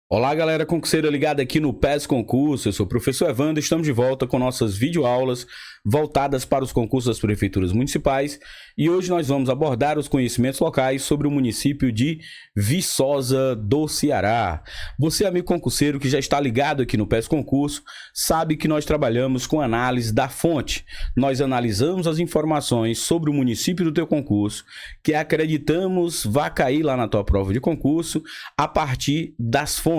Olá, galera concurseira ligada aqui no PES Concurso. Eu sou o professor Evandro, estamos de volta com nossas videoaulas voltadas para os concursos das prefeituras municipais e hoje nós vamos abordar os conhecimentos locais sobre o município de Viçosa do Ceará. Você, amigo concurseiro que já está ligado aqui no PES Concurso, sabe que nós trabalhamos com análise da fonte. Nós analisamos as informações sobre o município do teu concurso, que acreditamos vai cair lá na tua prova de concurso a partir das fontes.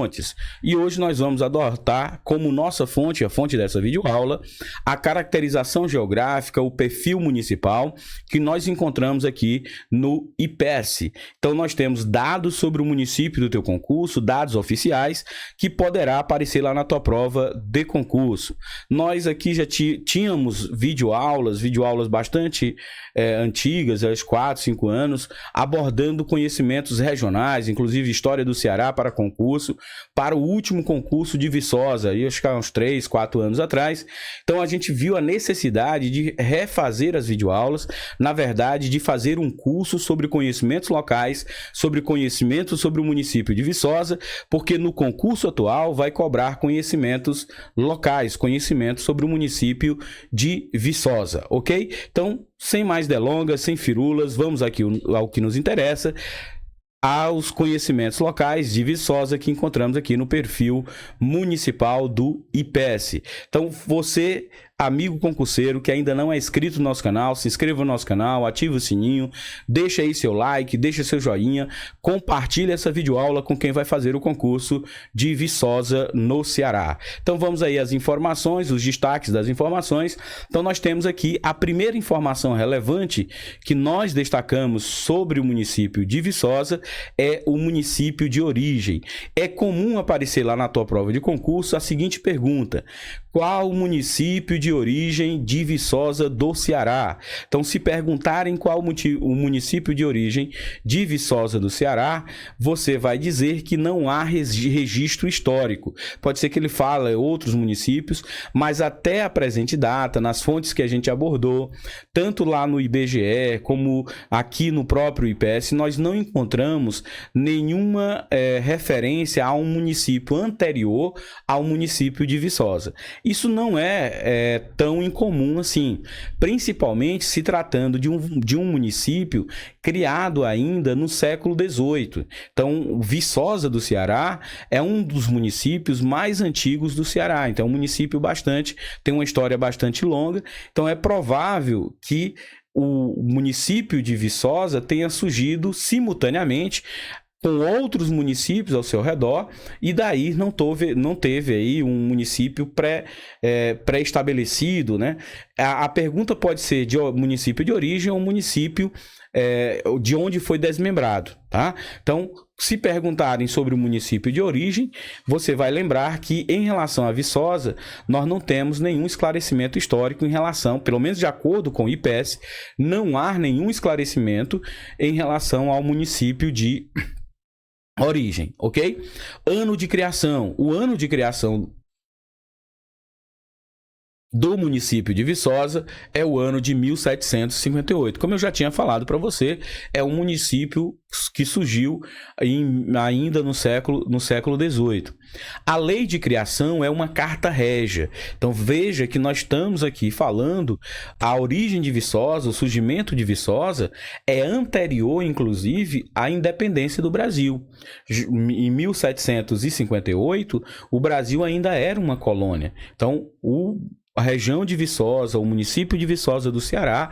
E hoje nós vamos adotar como nossa fonte, a fonte dessa videoaula, a caracterização geográfica, o perfil municipal que nós encontramos aqui no IPES. Então nós temos dados sobre o município do teu concurso, dados oficiais que poderá aparecer lá na tua prova de concurso. Nós aqui já tínhamos videoaulas bastante antigas, aos 4, 5 anos, abordando conhecimentos regionais, inclusive história do Ceará para concurso, para o último concurso de Viçosa, acho que há uns 3, 4 anos atrás. Então a gente viu a necessidade de refazer as videoaulas, na verdade, de fazer um curso sobre conhecimentos locais, sobre conhecimentos sobre o município de Viçosa, porque no concurso atual vai cobrar conhecimentos locais, conhecimentos sobre o município de Viçosa, ok? Então, sem mais delongas, sem firulas, vamos aqui ao que nos interessa, aos conhecimentos locais de Viçosa que encontramos aqui no perfil municipal do IPES. Então, você, amigo concurseiro que ainda não é inscrito no nosso canal, se inscreva no nosso canal, ative o sininho, deixa aí seu like, deixa seu joinha, compartilhe essa videoaula com quem vai fazer o concurso de Viçosa no Ceará. Então vamos aí às informações, os destaques das informações. Então nós temos aqui a primeira informação relevante que nós destacamos sobre o município de Viçosa é o município de origem. É comum aparecer lá na tua prova de concurso a seguinte pergunta: qual o município de origem de Viçosa do Ceará? Então, se perguntarem qual o município de origem de Viçosa do Ceará, você vai dizer que não há registro histórico. Pode ser que ele fale outros municípios, mas até a presente data, nas fontes que a gente abordou, tanto lá no IBGE como aqui no próprio IPES, nós não encontramos nenhuma referência a um município anterior ao município de Viçosa. Isso não é tão incomum assim, principalmente se tratando de um município criado ainda no século XVIII. Então, Viçosa do Ceará é um dos municípios mais antigos do Ceará. Então, é um município tem uma história bastante longa. Então, é provável que o município de Viçosa tenha surgido simultaneamente com outros municípios ao seu redor, e daí não teve aí um município pré-estabelecido, né? A pergunta pode ser de município de origem ou município de onde foi desmembrado, tá? Então, se perguntarem sobre o município de origem, você vai lembrar que, em relação a Viçosa, nós não temos nenhum esclarecimento histórico em relação, pelo menos de acordo com o IPES, não há nenhum esclarecimento em relação ao município de origem, ok? Ano de criação. O ano de criação do município de Viçosa é o ano de 1758. Como eu já tinha falado para você, é um município que surgiu ainda no século XVIII. A lei de criação é uma carta régia. Então veja que nós estamos aqui falando a origem de Viçosa, o surgimento de Viçosa é anterior, inclusive, à independência do Brasil. Em 1758, o Brasil ainda era uma colônia. Então, a região de Viçosa, o município de Viçosa do Ceará,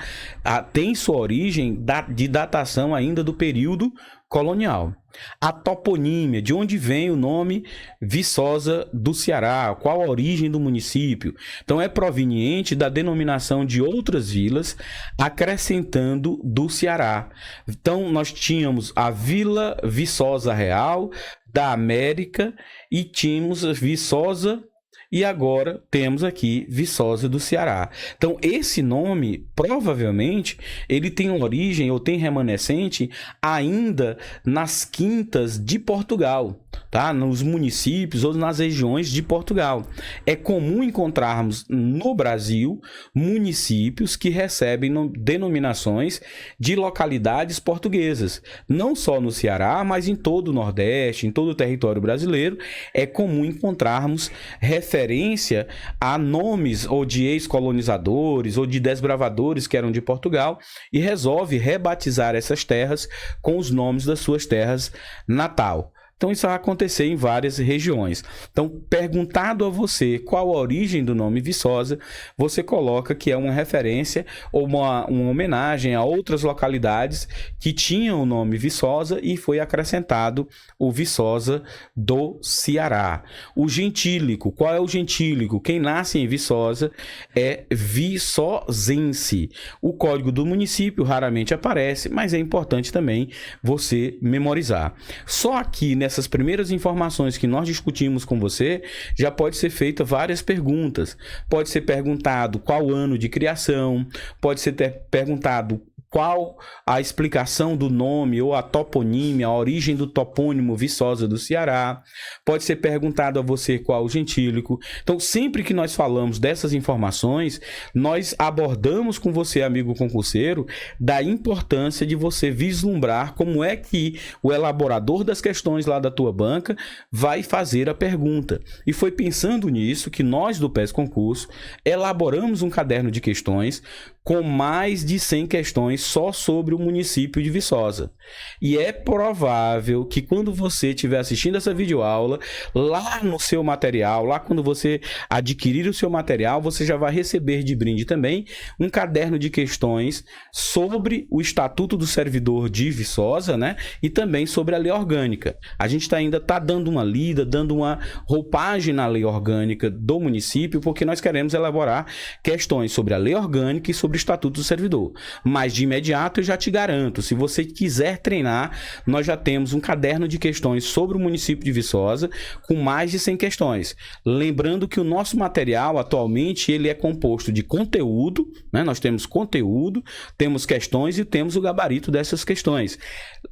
tem sua origem de datação ainda do período colonial. A toponímia, de onde vem o nome Viçosa do Ceará, qual a origem do município? Então, é proveniente da denominação de outras vilas, acrescentando do Ceará. Então, nós tínhamos a Vila Viçosa Real, da América, e tínhamos a Viçosa. E agora temos aqui Viçosa do Ceará. Então, esse nome, provavelmente, ele tem origem ou tem remanescente ainda nas quintas de Portugal. tá? Nos municípios ou nas regiões de Portugal. É comum encontrarmos no Brasil municípios que recebem denominações de localidades portuguesas. Não só no Ceará, mas em todo o Nordeste, em todo o território brasileiro, é comum encontrarmos referência a nomes ou de ex-colonizadores ou de desbravadores que eram de Portugal e resolve rebatizar essas terras com os nomes das suas terras natal. Então, isso vai acontecer em várias regiões. Então, perguntado a você qual a origem do nome Viçosa, você coloca que é uma referência ou uma homenagem a outras localidades que tinham o nome Viçosa e foi acrescentado o Viçosa do Ceará. O gentílico, qual é o gentílico? Quem nasce em Viçosa é viçosense. O código do município raramente aparece, mas é importante também você memorizar. Só aqui, nessas primeiras informações que nós discutimos com você, já pode ser feita várias perguntas. Pode ser perguntado qual ano de criação, pode ser perguntado qual a explicação do nome ou a toponímia, a origem do topônimo Viçosa do Ceará. Pode ser perguntado a você qual o gentílico. Então, sempre que nós falamos dessas informações, nós abordamos com você, amigo concurseiro, da importância de você vislumbrar como é que o elaborador das questões lá da tua banca vai fazer a pergunta. E foi pensando nisso que nós do PES Concurso elaboramos um caderno de questões com mais de 100 questões só sobre o município de Viçosa. E é provável que quando você estiver assistindo essa videoaula, lá no seu material, lá quando você adquirir o seu material, você já vai receber de brinde também um caderno de questões sobre o Estatuto do Servidor de Viçosa, né? E também sobre a lei orgânica. A gente ainda está dando uma lida, dando uma roupagem na lei orgânica do município, porque nós queremos elaborar questões sobre a lei orgânica e sobre o Estatuto do Servidor. Mas de imediato eu já te garanto, se você quiser treinar, nós já temos um caderno de questões sobre o município de Viçosa com mais de 100 questões. Lembrando que o nosso material atualmente ele é composto de conteúdo, né? Nós temos conteúdo, temos questões e temos o gabarito dessas questões.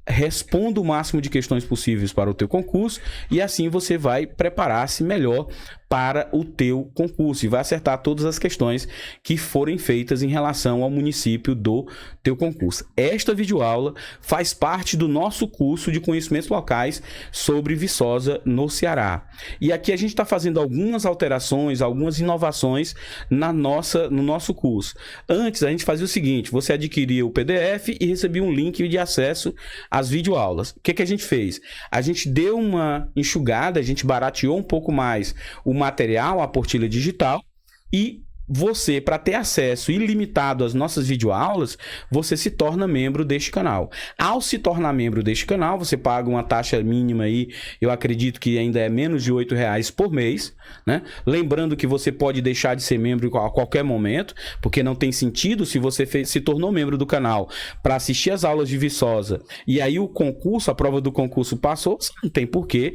Responda o máximo de questões possíveis para o teu concurso e assim você vai preparar-se melhor para o teu concurso e vai acertar todas as questões que forem feitas em relação ao município do teu concurso. Esta videoaula faz parte do nosso curso de conhecimentos locais sobre Viçosa no Ceará. E aqui a gente está fazendo algumas alterações, algumas inovações no nosso curso. Antes a gente fazia o seguinte, você adquiria o PDF e recebia um link de acesso às videoaulas. O que a gente fez? A gente deu uma enxugada, a gente barateou um pouco mais o material, a apostila digital, e você, para ter acesso ilimitado às nossas videoaulas, você se torna membro deste canal. Ao se tornar membro deste canal, você paga uma taxa mínima aí, eu acredito que ainda é menos de R$8 por mês, né? Lembrando que você pode deixar de ser membro a qualquer momento, porque não tem sentido se você se tornou membro do canal para assistir as aulas de Viçosa e aí o concurso, a prova do concurso passou, você não tem porquê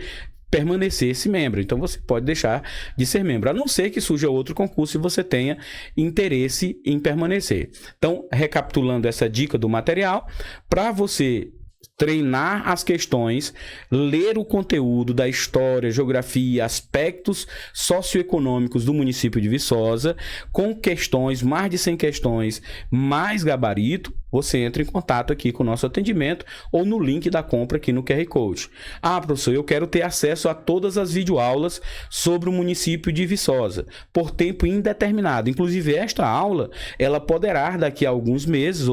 permanecer esse membro, então você pode deixar de ser membro, a não ser que surja outro concurso e você tenha interesse em permanecer. Então, recapitulando essa dica do material, para você treinar as questões, ler o conteúdo da história, geografia, aspectos socioeconômicos do município de Viçosa, com questões, mais de 100 questões, mais gabarito, você entra em contato aqui com o nosso atendimento ou no link da compra aqui no QR Code. Ah, professor, eu quero ter acesso a todas as videoaulas sobre o município de Viçosa, por tempo indeterminado. Inclusive, esta aula, ela poderá daqui a alguns meses,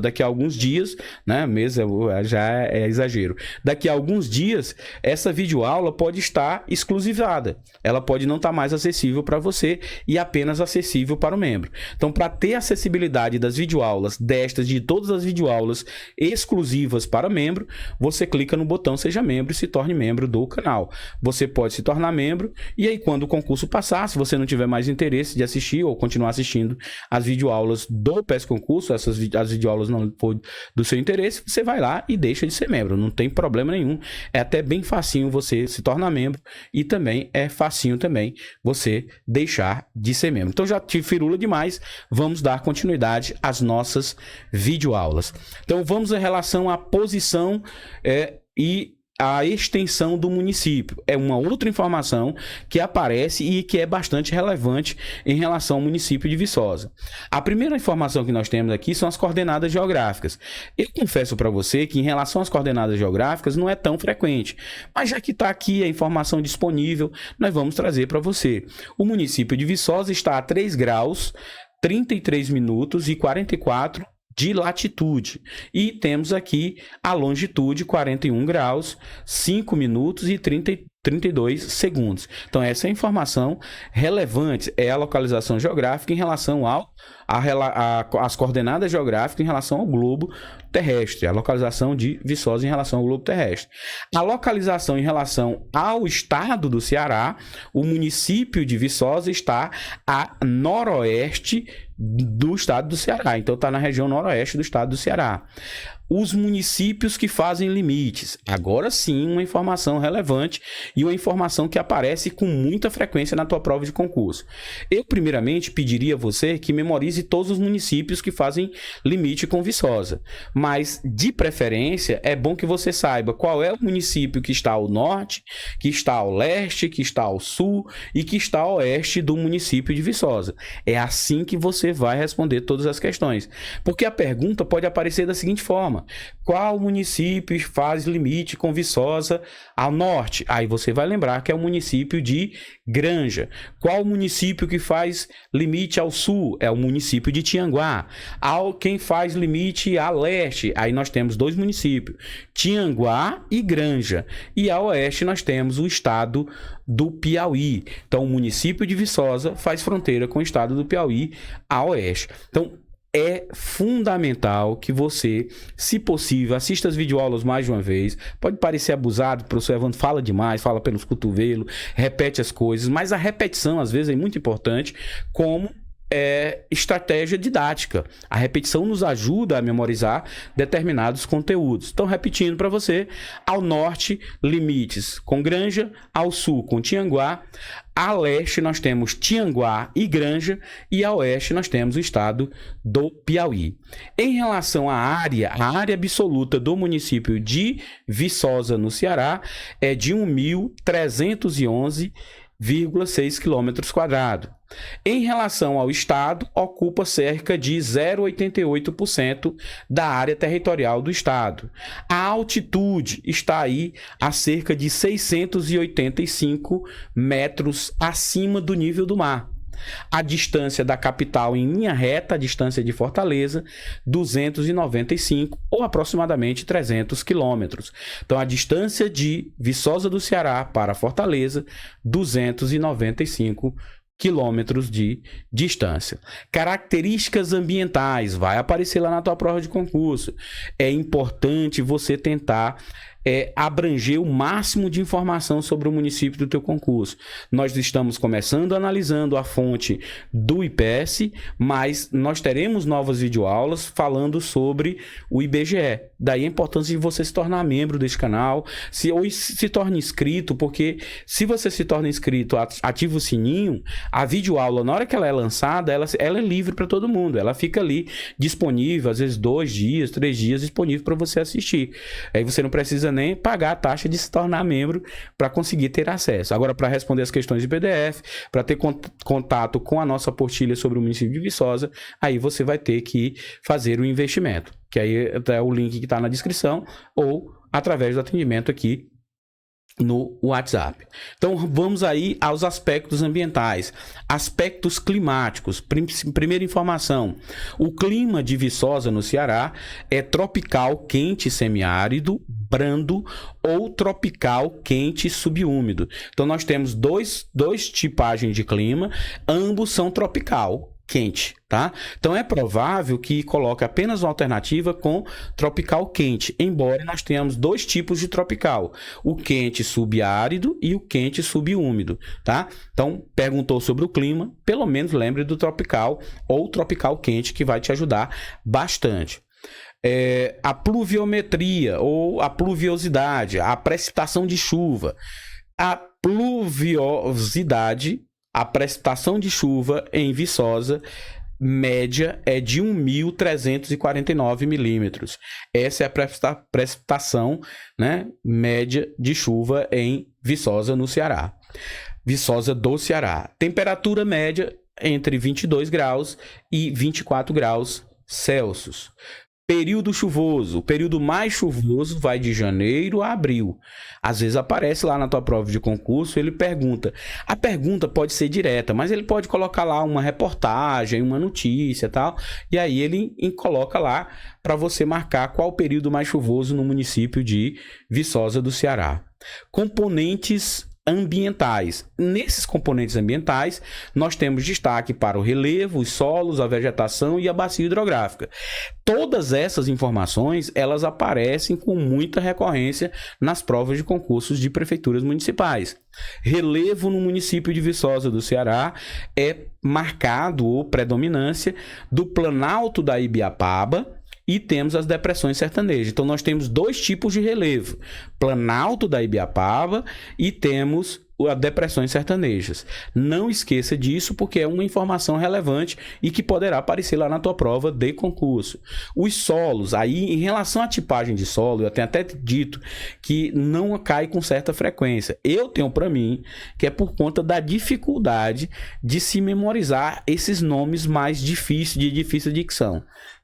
daqui a alguns dias, né? Mês já é exagero. Daqui a alguns dias, essa videoaula pode estar exclusivada. Ela pode não estar mais acessível para você e apenas acessível para o membro. Então, para ter acessibilidade das videoaulas de todas as videoaulas exclusivas para membro, você clica no botão Seja Membro e se torne membro do canal. Você pode se tornar membro e aí quando o concurso passar, se você não tiver mais interesse de assistir ou continuar assistindo as videoaulas do PES Concurso, as videoaulas não for do seu interesse, você vai lá e deixa de ser membro. Não tem problema nenhum. É até bem facinho você se tornar membro e também é facinho também você deixar de ser membro. Então já tive firula demais, vamos dar continuidade às nossas videoaulas. Então vamos em relação à posição e a extensão do município. É uma outra informação que aparece e que é bastante relevante em relação ao município de Viçosa. A primeira informação que nós temos aqui são as coordenadas geográficas. Eu confesso para você que em relação às coordenadas geográficas não é tão frequente, mas já que está aqui a informação disponível, nós vamos trazer para você. O município de Viçosa está a 3 graus, 33 minutos e 44 de latitude. E temos aqui a longitude, 41 graus, 5 minutos e 32 segundos. Então, essa é a informação relevante, é a localização geográfica em relação às coordenadas geográficas em relação ao globo terrestre, a localização de Viçosa em relação ao globo terrestre. A localização em relação ao estado do Ceará, o município de Viçosa está a noroeste do estado do Ceará, então está na região noroeste do estado do Ceará. Os municípios que fazem limites. Agora sim, uma informação relevante e uma informação que aparece com muita frequência na tua prova de concurso. Eu, primeiramente, pediria a você que memorize todos os municípios que fazem limite com Viçosa. Mas, de preferência, é bom que você saiba qual é o município que está ao norte, que está ao leste, que está ao sul e que está ao oeste do município de Viçosa. É assim que você vai responder todas as questões. Porque a pergunta pode aparecer da seguinte forma: qual município faz limite com Viçosa ao norte? Aí você vai lembrar que é o município de Granja. Qual município que faz limite ao sul? É o município de Tianguá. Quem faz limite a leste? Aí nós temos 2 municípios, Tianguá e Granja. E a oeste nós temos o estado do Piauí. Então o município de Viçosa faz fronteira com o estado do Piauí a oeste. Então é fundamental que você, se possível, assista as videoaulas mais de uma vez. Pode parecer abusado, o professor Evandro fala demais, fala pelos cotovelos, repete as coisas, mas a repetição, às vezes, é muito importante como estratégia didática. A repetição nos ajuda a memorizar determinados conteúdos. Então, repetindo para você: ao norte, limites com Granja; ao sul, com Tianguá; a leste, nós temos Tianguá e Granja; e a oeste, nós temos o estado do Piauí. Em relação à área, a área absoluta do município de Viçosa, no Ceará, é de 1.311,6 km². Em relação ao estado, ocupa cerca de 0,88% da área territorial do estado. A altitude está aí a cerca de 685 metros acima do nível do mar. A distância da capital em linha reta, a distância de Fortaleza, 295 ou aproximadamente 300 quilômetros. Então, a distância de Viçosa do Ceará para Fortaleza, 295 quilômetros de distância. Características ambientais, vai aparecer lá na tua prova de concurso. É importante você tentar abranger o máximo de informação sobre o município do teu concurso. Nós estamos começando analisando a fonte do IPES, mas nós teremos novas videoaulas falando sobre o IBGE. Daí a importância de você se tornar membro desse canal, ou se torne inscrito, porque se você se torna inscrito, ativa o sininho, a videoaula, na hora que ela é lançada, ela é livre para todo mundo. Ela fica ali disponível, às vezes 2 dias, 3 dias, disponível para você assistir. Aí você não precisa nem pagar a taxa de se tornar membro para conseguir ter acesso. Agora, para responder as questões de PDF, para ter contato com a nossa apostila sobre o município de Viçosa, aí você vai ter que fazer o investimento, que aí é o link que está na descrição, ou através do atendimento aqui no WhatsApp. Então vamos aí aos aspectos ambientais, aspectos climáticos. Primeira informação: o clima de Viçosa, no Ceará, é tropical quente semiárido, brando, ou tropical quente subúmido. Então nós temos dois tipagens de clima, ambos são tropical quente, tá? Então é provável que coloque apenas uma alternativa com tropical quente, embora nós tenhamos 2 tipos de tropical: o quente subárido e o quente subúmido, tá? Então perguntou sobre o clima, pelo menos lembre do tropical ou tropical quente, que vai te ajudar bastante. A pluviometria ou a pluviosidade, a precipitação de chuva. A pluviosidade, a precipitação de chuva em Viçosa, média é de 1.349 milímetros. Essa é a precipitação, né, média de chuva em Viçosa, no Ceará. Viçosa do Ceará. Temperatura média entre 22 graus e 24 graus Celsius. Período chuvoso. O período mais chuvoso vai de janeiro a abril. Às vezes aparece lá na tua prova de concurso, ele pergunta. A pergunta pode ser direta, mas ele pode colocar lá uma reportagem, uma notícia e tal. E aí ele coloca lá para você marcar qual o período mais chuvoso no município de Viçosa do Ceará. Componentes ambientais. Nesses componentes ambientais, nós temos destaque para o relevo, os solos, a vegetação e a bacia hidrográfica. Todas essas informações, elas aparecem com muita recorrência nas provas de concursos de prefeituras municipais. Relevo no município de Viçosa do Ceará é marcado, ou predominância, do Planalto da Ibiapaba, e temos as depressões sertanejas. Então, nós temos dois tipos de relevo. Planalto da Ibiapaba e temos as depressões sertanejas. Não esqueça disso, porque é uma informação relevante e que poderá aparecer lá na tua prova de concurso. Os solos, aí, em relação à tipagem de solo, eu tenho até dito que não cai com certa frequência. Eu tenho para mim que é por conta da dificuldade de se memorizar esses nomes mais difíceis, de difícil dicção.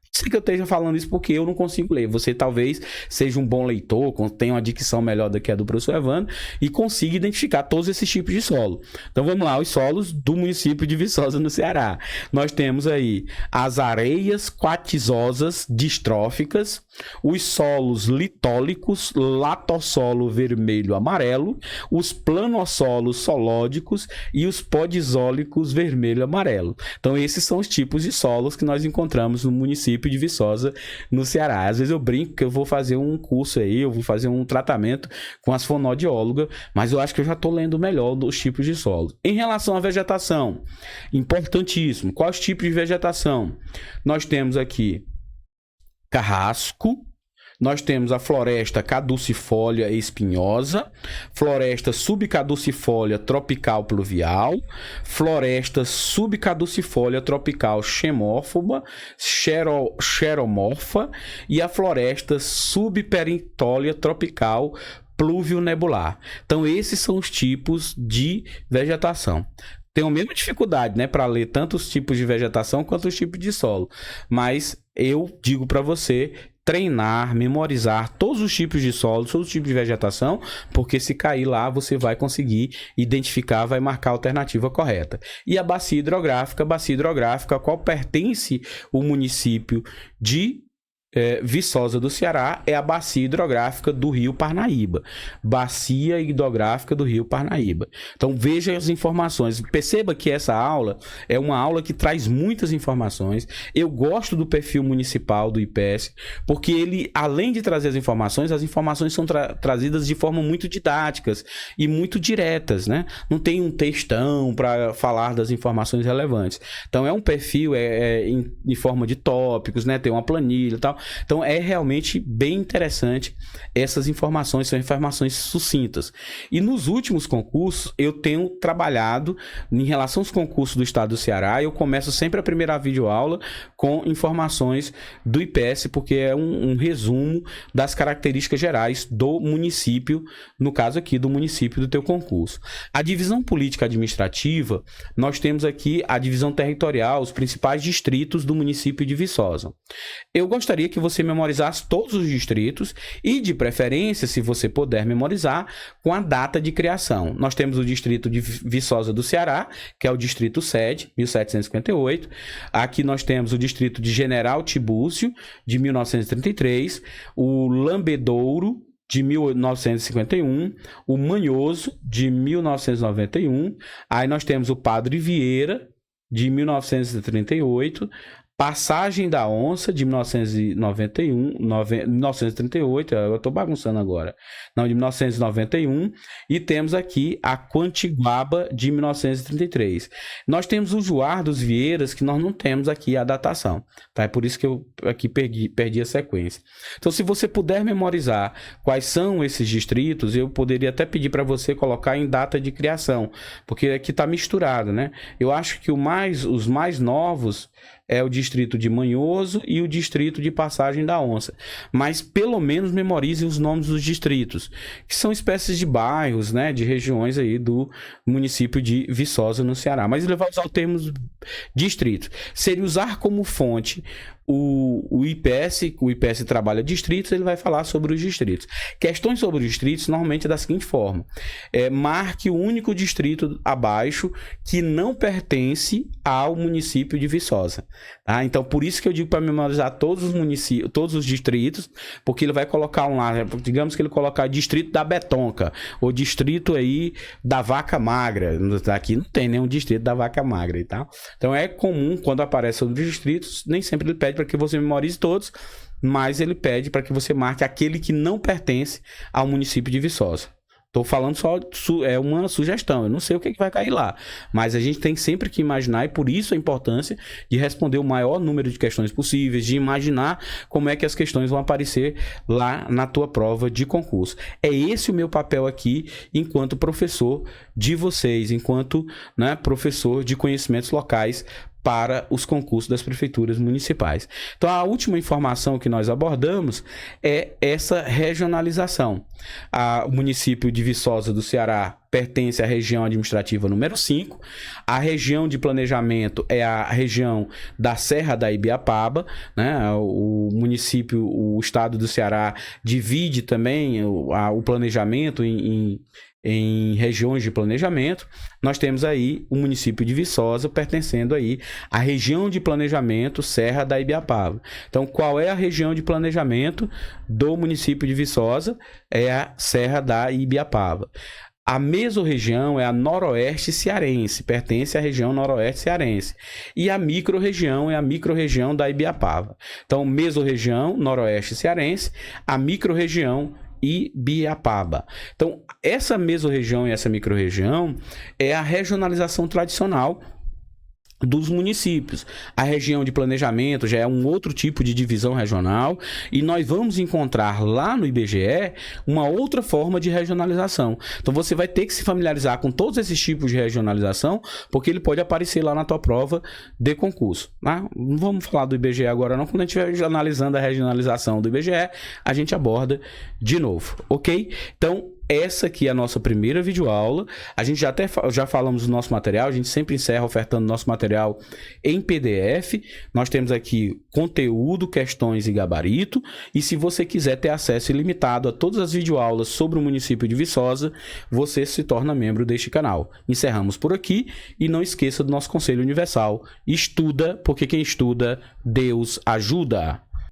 Sei que eu esteja falando isso porque eu não consigo ler. Você talvez seja um bom leitor, tenha uma dicção melhor do que a do professor Evandro e consiga identificar todos esses tipos de solo. Então vamos lá, os solos do município de Viçosa, no Ceará. Nós temos aí as areias quartzosas distróficas, os solos litólicos, latossolo vermelho-amarelo, os planossolos solódicos e os podisólicos vermelho-amarelo. Então esses são os tipos de solos que nós encontramos no município de Viçosa, no Ceará. Às vezes eu brinco que eu vou fazer um curso aí, eu vou fazer um tratamento com as fonoaudiólogas, mas eu acho que eu já estou lendo melhor dos tipos de solo. Em relação à vegetação, importantíssimo. Quais tipos de vegetação? Nós temos aqui carrasco, nós temos a floresta caducifólia espinhosa, floresta subcaducifólia tropical pluvial, floresta subcaducifólia tropical xemófoba, xeromorfa e a floresta subperintólia tropical pluvio-nebular. Então, esses são os tipos de vegetação. Tenho a mesma dificuldade, né, para ler tanto os tipos de vegetação quanto os tipos de solo, mas eu digo para você treinar, memorizar todos os tipos de solo, todos os tipos de vegetação, porque se cair lá, você vai conseguir identificar, vai marcar a alternativa correta. E a bacia hidrográfica, a qual pertence o município de Viçosa do Ceará, é a bacia hidrográfica do Rio Parnaíba. Bacia hidrográfica do Rio Parnaíba. Então veja as informações. Perceba que essa aula é uma aula que traz muitas informações. Eu gosto do perfil municipal do IPES, porque ele, além de trazer as informações são trazidas de forma muito didáticas e muito diretas, né? Não tem um textão para falar das informações relevantes. Então é um perfil em forma de tópicos, né? Tem uma planilha e tal. Então é realmente bem interessante essas informações, são informações sucintas. E nos últimos concursos eu tenho trabalhado em relação aos concursos do estado do Ceará. Eu começo sempre a primeira videoaula com informações do IPES, porque é um resumo das características gerais do município, no caso aqui do município do teu concurso. A divisão política administrativa, nós temos aqui a divisão territorial, os principais distritos do município de Viçosa. Eu gostaria que você memorizasse todos os distritos e, de preferência, se você puder memorizar, com a data de criação. Nós temos o distrito de Viçosa do Ceará, que é o distrito sede, 1758. Aqui nós temos o distrito de General Tibúrcio, de 1933, o Lambedouro, de 1951, o Manhoso, de 1991. Aí nós temos o Padre Vieira, de 1938, Passagem da Onça, de 1938, eu estou bagunçando agora, não, de 1991, e temos aqui a Quantiguaba, de 1933. Nós temos o Juar dos Vieiras, que nós não temos aqui a datação, tá? É por isso que eu aqui perdi a sequência. Então, se você puder memorizar quais são esses distritos, eu poderia até pedir para você colocar em data de criação, porque aqui está misturado, né? Eu acho que os mais novos é o distrito de Manhoso e o distrito de Passagem da Onça. Mas pelo menos memorize os nomes dos distritos, que são espécies de bairros, né, de regiões aí do município de Viçosa, no Ceará. Mas ele vai usar o termo distritos. Se ele usar como fonte o IPS trabalha distritos, ele vai falar sobre os distritos. Questões sobre os distritos, normalmente é da seguinte forma: marque o único distrito abaixo que não pertence ao município de Viçosa. Tá? Então, por isso que eu digo para memorizar todos os municípios, todos os distritos, porque ele vai colocar um lá, digamos que ele colocar distrito da Betonca, ou distrito aí da Vaca Magra. Aqui não tem nenhum distrito da Vaca Magra, tá? Então, é comum, quando aparece sobre os distritos, nem sempre ele pede para que você memorize todos, mas ele pede para que você marque aquele que não pertence ao município de Viçosa. Estou falando só, é uma sugestão, eu não sei o que vai cair lá, mas a gente tem sempre que imaginar, e por isso a importância de responder o maior número de questões possíveis, de imaginar como é que as questões vão aparecer lá na tua prova de concurso. É esse o meu papel aqui, enquanto professor de vocês, enquanto, né, professor de conhecimentos locais para os concursos das prefeituras municipais. Então, a última informação que nós abordamos é essa regionalização. O município de Viçosa do Ceará pertence à região administrativa número 5. A região de planejamento é a região da Serra da Ibiapaba, né? O município, o estado do Ceará divide também o planejamento em regiões de planejamento. Nós temos aí o município de Viçosa pertencendo aí à região de planejamento Serra da Ibiapaba. Então, qual é a região de planejamento do município de Viçosa? É a Serra da Ibiapaba. A mesorregião é a noroeste cearense, pertence à região noroeste cearense. E a microrregião é a microrregião da Ibiapaba. Então, mesorregião, noroeste cearense, a microrregião Ibiapaba. Então, essa mesorregião e essa microrregião é a regionalização tradicional dos municípios. A região de planejamento já é um outro tipo de divisão regional, e nós vamos encontrar lá no IBGE uma outra forma de regionalização. Então você vai ter que se familiarizar com todos esses tipos de regionalização, porque ele pode aparecer lá na tua prova de concurso, tá? Não vamos falar do IBGE agora não, quando a gente estiver analisando a regionalização do IBGE, a gente aborda de novo, ok? Então, essa aqui é a nossa primeira videoaula. A gente já falamos do nosso material, a gente sempre encerra ofertando nosso material em PDF. Nós temos aqui conteúdo, questões e gabarito. E se você quiser ter acesso ilimitado a todas as videoaulas sobre o município de Viçosa, você se torna membro deste canal. Encerramos por aqui e não esqueça do nosso Conselho Universal. Estuda, porque quem estuda, Deus ajuda.